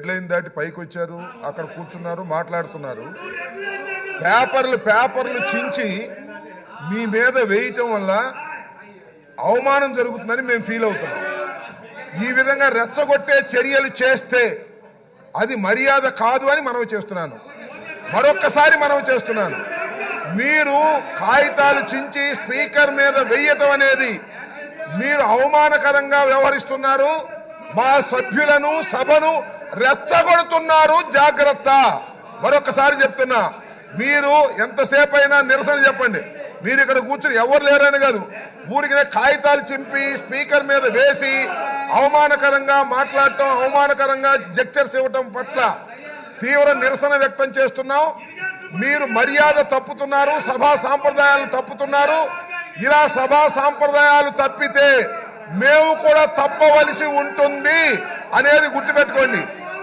Red line దాటి పైకి వచ్చారు, అక్కడ కూర్చున్నారు, మాట్లాడుతున్నారు. పేపర్లు చించి మీ మీద వేయటం వల్ల అవమానం జరుగుతుందని మేము ఫీల్ అవుతున్నాం. ఈ విధంగా రెచ్చగొట్టే చర్యలు చేస్తే అది మర్యాద కాదు అని మనవి చేస్తున్నాను. మరొక్కసారి మనవి చేస్తున్నాను, మీరు కాగితాలు చించి స్పీకర్ మీద వేయటం అనేది మీరు అవమానకరంగా వ్యవహరిస్తున్నారు. మా సభ్యులను సభను రెచ్చగొడుతున్నారు, జాగ్రత్త. మరొకసారి చెప్తున్నా, మీరు ఎంతసేపు అయినా నిరసన చెప్పండి. మీరు ఇక్కడ కూర్చుని ఎవరు లేరని కాదు, ఊరికి కాగితాలు చింపి స్పీకర్ మీద వేసి అవమానకరంగా మాట్లాడటం, అవమానకరంగా జెక్చర్స్ ఇవ్వటం పట్ల తీవ్ర నిరసన వ్యక్తం చేస్తున్నాం. మీరు మర్యాద తప్పుతున్నారు, సభా సాంప్రదాయాలు తప్పుతున్నారు. ఇలా సభా సాంప్రదాయాలు తప్పితే మేము కూడా తప్పవలసి ఉంటుంది అనేది గుర్తుపెట్టుకోండి.